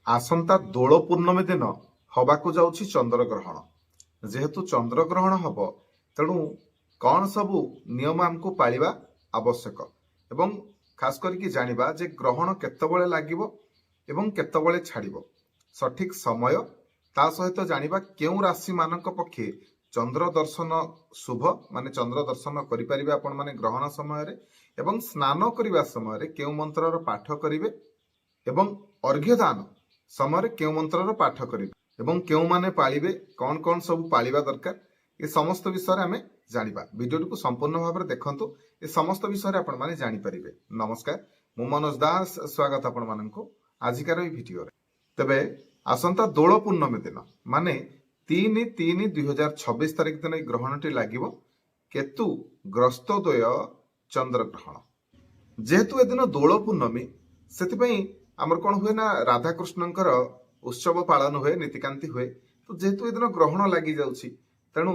आसंता दोल पूर्णमी दिन हवाकू जाउछि चंद्र ग्रहण। जेहेतु चंद्र ग्रहण हब तेणु कौन सबू नियम आमको पालिबा आवश्यक एवं खास करके जानिबा जे ग्रहण केतबेले लागिबो एवं केतबेले छाड़िबो सठिक समय ता सहित जानिबा केउ राशि मानक पक्षे चंद्र दर्शन शुभ माने चंद्र दर्शन करि परिबे आपण माने ग्रहण समय रे एवं स्नान करिबा समय रे केउ मंत्र रो पाठ करिवे एवं अर्घ्य दान समय केउ मंत्र पाठ करिवे एवं केउ माने पालिबे कौन कौन सब पालिबा दरकार ये समस्त विषय आमे जानिबा। वीडियो को संपूर्ण भाव में देखंतु ये समस्त विषय आपण माने जानि परिबे। नमस्कार, मु मनोज दास, स्वागत आपण माननको आजिकार ई वीडियो रे। तबे आसंता दोल पूर्णमी दिन माने 3/3/2026 तारिख दिन ग्रहणटी लागिबो केतु ग्रस्त द्वय चंद्र ग्रहण। जेहेतु ए दिन दोल पूर्णमी सेतिपई आमर कोन हुए ना राधा कृष्णंकर उत्सव पालन हुए, नीतिकांति हुए। तो जेहेतु ए दिन ग्रहण लागि जाउछि तेणु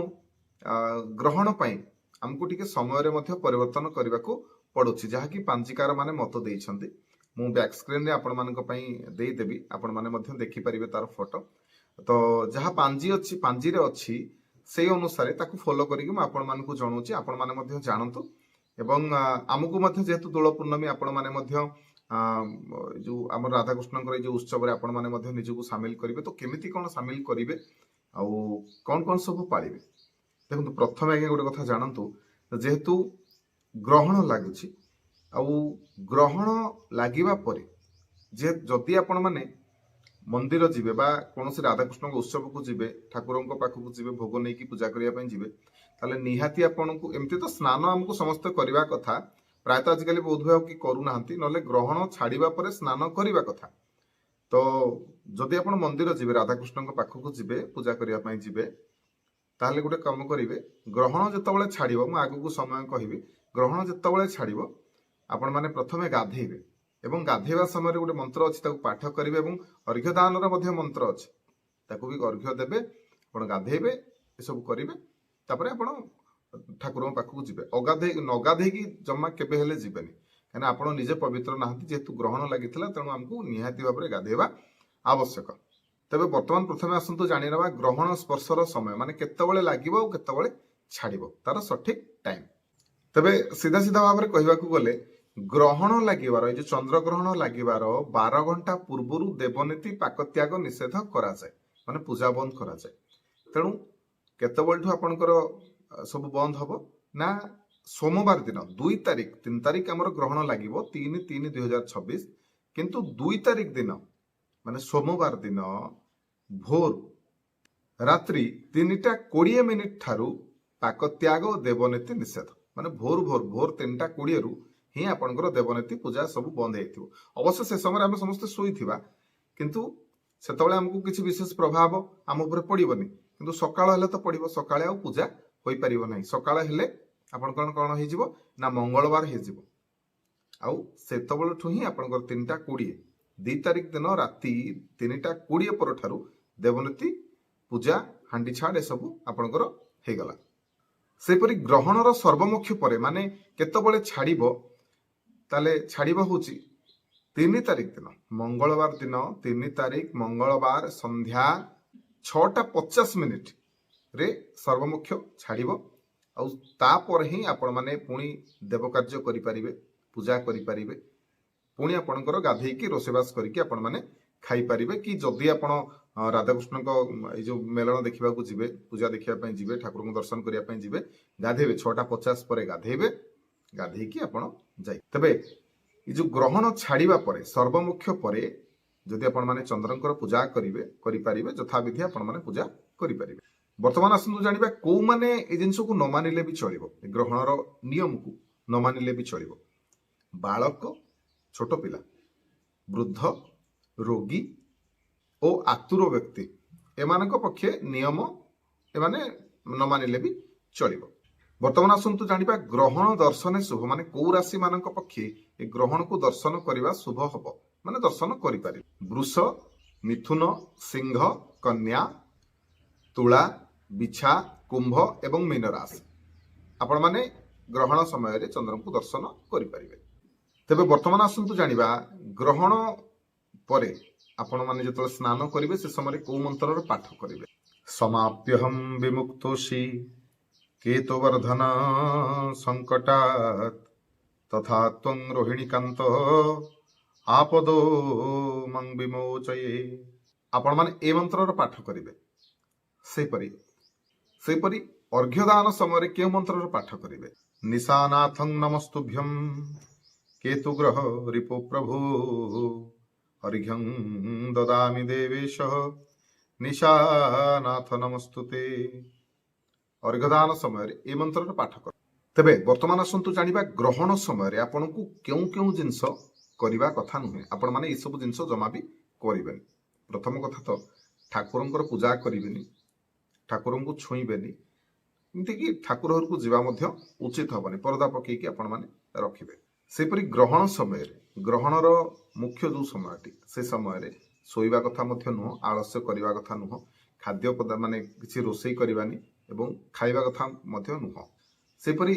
ग्रहण पई हमको टिके समय रे मध्य परिवर्तन करबा को पड़ुछि, जहा कि पांजिकार माने मत देइछन्ति। मु बैक स्क्रीन रे आपण मानक पई देई देबी, आपण माने मध्य देखि परिबे तार फोटो। तो जहा पांजी अछि, पांजी रे अछि सेई अनुसार ताकू फॉलो करिक म आपण मानकू जणौछि, आपण माने मध्य जानंतु। एवं आमको मध्य जेहेतु दोल पूर्णमी आपण माने मध्य जो आम राधा कृष्ण जो उत्सव आपण माने मध्य निजको सामिल करिवे। तो केमिति कोन सामिल करिवे आ कौन कौन सब पालिबे देखो। प्रथम आगे गोटे कथा जानतु, जेहेतु ग्रहण लागुछि आ ग्रहण लागिबा परे जे जदि आपण माने मंदिर जिबे बा कोनोसी राधा कृष्ण उत्सव को जिबे, ठाकुरंको पाखु जिबे, भोग नै कि पूजा करिया पय जिबे, ताले निहाती आपनको एमती तो स्नान हमको समस्त करबा कथा। प्रायतः आजिकल बोध हुए कि करू नाहंती, नले ग्रहण छाड़िबा परे स्नान करबा कथा। तो जदि आपण मंदिर जिबे, राधा कृष्ण पाखु को जिबे, पूजा करिया पय जिबे, ताहले गोटे काम करिवे, ग्रहण जेतबेले छाड़िबो, मु आगु को समय कहिबी, ग्रहण जेतबेले छाड़िबो आपण माने प्रथमे गाधेइबे एवं गाधेवा समय गोटे मंत्र अछि ताकू पाठ करिवे एवं अर्घ्य दान रो मध्ये मंत्र अछि ताकू भी अर्घ्य देबे, आपण गाधेइबे, ए सब करिवे। तापरे आपण ठाकुर पाखु जिबे। अगाधे नगाधे की जम्मा केबे हेले जिबेनी, काना आपण निजे पवित्र नाहंती। जेहेतु ग्रहण लागितला तेणु हमकू निहाती भाबरे गाधेबा आवश्यक। तबे वर्तमान प्रथमे आसंतु जानि नबा ग्रहण स्पर्शर समय माने केतबेले लागिबो आ केतबेले छाड़िबो तार सठिक टाइम। तबे सीधा सीधा भाबरे कहिबा को गले ग्रहण लागिबार ए जो चंद्र ग्रहण लागिबार 12 घंटा पूर्वरु देवनीति पाकत्याग निषेध करा जाय, माने पूजा बंद करा जाय। तेणु केतबेलठु आपनकर सब बंद हबो ना सोमवार दिन 2 तारिख 3 तारिख हमर ग्रहण लागिबो 3/3/2026, किंतु 2 तारिख दिन माने सोमवार दिन भोर रात्रि 3:20 ठारू पाकत्याग देवनीति निषेध, माने भोर 3:20 रु ही आपनकर देवनीति पूजा सब बंद हेतिबो। अवश्य से समय हम समस्त सोईथिबा, किंतु सेतबेले हमकु किछि विशेष प्रभाव हम ऊपर पड़िबोनी, किंतु सकाळ हेले तो पड़िबो। सकाळे आ पूजा होई परिबो नाही। सकाळ हेले आपन कोन हे जिवो ना मंगलवार हे जिवो, आउ सेतबेलठु ही आपनकर 3:20 2 तारिख दिन राति 3:20 पर ठारू देवनीति पूजा हांडी छाड़ ए सब आपनकर हे गला। सेपरि ग्रहणर सर्वमुख्य परे माने केतबेले छाड़िबो, ताले छाड़िबो होची 3 तारिख दिन मंगलवार दिन 3 तारिख मंगलवार संध्या 6:50 रे सर्वमुख्य छाड़िबो। आउ तापर ही आपण माने पुणी देव कार्य करि परिबे, पूजा करि परिबे, पुणी आपणकर गाधेई की रोसेबास करके आपण माने खाई परिबे। कि जदि आपण राधा कृष्ण को ए जो मेलन देखिबा को जिबे, पूजा देखिबा पय जिबे, ठाकुर को दर्शन करिया पय जिबे, गाधेबे 6:50 परे गाधेबे, गाधेई की आपण जाई। तबे ए जो ग्रहण छाड़िबा परे सर्वमुख्य परे जदि आपण माने चंद्रंकर पूजा करिवे करि परिबे, यथाविधि आपण माने पूजा करि परिबे। वर्तमान आसंतु जानिबा को माने ए जिंस को न मानिले भी चलिबो, ग्रहणर नियम को न मानिले भी चलिबो। बालक, छोट पिला, वृद्ध, रोगी और आतुर व्यक्ति एमानक पक्षे नियम एमाने न मानिले भी चलिबो। वर्तमान आसंतु जानिबा ग्रहण दर्शन शुभ माने को राशि मानक पक्षे ए ग्रहण को दर्शन करिबा शुभ हबो, माने दर्शन करि पारि। वृष, मिथुन, सिंह, कन्या, तुला, बिछा, कुंभ एवं मीन राशि आपण माने ग्रहण समय रे चंद्र को दर्शन करि परिबे। तबे वर्तमान आसंतु जानिबा ग्रहण परे ଆପଣ ମାନେ ଯେତେବେଳେ ସ୍ନାନ କରିବେ ସେ ସମୟରେ କୋଉ ମନ୍ତ୍ରର ପାଠ କରିବେ? ସମାପ୍ୟହಂ ବିମୁକ୍ତୋଷି କେତୁବର୍ଦ୍ଧନ ସଙ୍କଟାତ୍ ତଥା ତ୍ୱଂ ରୋହିଣୀକାନ୍ତ ଆପଦୋ ମଂ ବିମୋଚୟେ। ଆପଣମାନେ ଏ ମନ୍ତ୍ରର ପାଠ କରିବେ। ସେହିପରି ଅର୍ଘ୍ୟଦାନ ସମୟରେ କେଉଁ ମନ୍ତ୍ରର ପାଠ କରିବେ? ନିଶାନାଥଂ ନମସ୍ତୁଭ୍ୟଂ କେତୁ ଗ୍ରହ ରିପୁ ପ୍ରଭୁ ଅର୍ଘ୍ୟଂ ଦଦାମି ଦେବେଶ ନିଶାନାଥ ନମସ୍ତୁତେ। ଅର୍ଘ୍ୟଦାନ ସମୟରେ ଏ ମନ୍ତ୍ରର ପାଠ କର। ତେବେ ବର୍ତ୍ତମାନ ଆସନ୍ତୁ ଜାଣିବା ଗ୍ରହଣ ସମୟରେ ଆପଣଙ୍କୁ କେଉଁ କେଉଁ ଜିନିଷ କରିବା କଥା ନୁହେଁ। ଆପଣମାନେ ଏସବୁ ଜିନିଷ ଜମା ବି କରିବେନି। ପ୍ରଥମ କଥା ତ ଠାକୁରଙ୍କର ପୂଜା କରିବେନି, ଠାକୁରଙ୍କୁ ଛୁଇଁବେନି, ଏମିତିକି ଠାକୁର ଘରକୁ ଯିବା ମଧ୍ୟ ଉଚିତ ହବନି। ପରଦା ପକେଇକି ଆପଣମାନେ ରଖିବେ। ସେହିପରି ଗ୍ରହଣ ସମୟରେ, ଗ୍ରହଣର ମୁଖ୍ୟ ଯେଉଁ ସମୟଟି, ସେ ସମୟରେ ଶୋଇବା କଥା ମଧ୍ୟ ନୁହଁ, ଆଳସ୍ୟ କରିବା କଥା ନୁହଁ, ଖାଦ୍ୟ ମାନେ କିଛି ରୋଷେଇ କରିବାନି ଏବଂ ଖାଇବା କଥା ମଧ୍ୟ ନୁହଁ। ସେହିପରି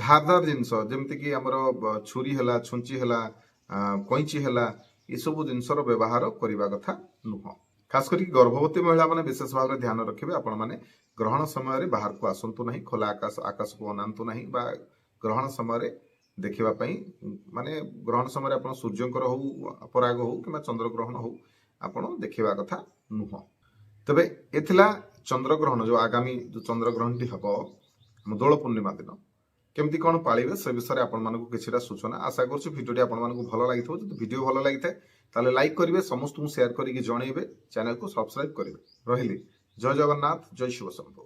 ଧାରଦାର ଜିନିଷ ଯେମିତିକି ଆମର ଛୁରୀ ହେଲା, ଛୁଞ୍ଚି ହେଲା, କଇଁଚି ହେଲା, ଏସବୁ ଜିନିଷର ବ୍ୟବହାର କରିବା କଥା ନୁହଁ। ଖାସ କରିକି ଗର୍ଭବତୀ ମହିଳା ମାନେ ବିଶେଷ ଭାବରେ ଧ୍ୟାନ ରଖିବେ। ଆପଣମାନେ ଗ୍ରହଣ ସମୟରେ ବାହାରକୁ ଆସନ୍ତୁ ନାହିଁ, ଖୋଲା ଆକାଶକୁ ଅନାନ୍ତୁ ନାହିଁ, ବା ଗ୍ରହଣ ସମୟରେ ଦେଖିବା ପାଇଁ ମାନେ ଗ୍ରହଣ ସମୟରେ ଆପଣ ସୂର୍ଯ୍ୟଙ୍କର ହଉ, ପରାଗ ହଉ କିମ୍ବା ଚନ୍ଦ୍ରଗ୍ରହଣ ହଉ ଆପଣ ଦେଖିବା କଥା ନୁହଁ। ତେବେ ଏ ଥିଲା ଚନ୍ଦ୍ରଗ୍ରହଣ, ଯୋଉ ଆଗାମୀ ଯୋଉ ଚନ୍ଦ୍ରଗ୍ରହଣଟି ହବ ଆମ ଦୋଳ ପୂର୍ଣ୍ଣିମା ଦିନ, କେମିତି କଣ ପାଳିବେ ସେ ବିଷୟରେ ଆପଣମାନଙ୍କୁ କିଛିଟା ସୂଚନା। ଆଶା କରୁଛି ଭିଡ଼ିଓଟି ଆପଣମାନଙ୍କୁ ଭଲ ଲାଗିଥିବ। ଯଦି ଭିଡ଼ିଓ ଭଲ ଲାଗିଥାଏ ତାହେଲେ ଲାଇକ୍ କରିବେ, ସମସ୍ତଙ୍କୁ ସେୟାର କରିକି ଜଣେଇବେ, ଚ୍ୟାନେଲକୁ ସବସ୍କ୍ରାଇବ କରିବେ। ରହିଲି, ଜୟ ଜଗନ୍ନାଥ, ଜୟ ଶିବ ଶମ୍ଭୁ।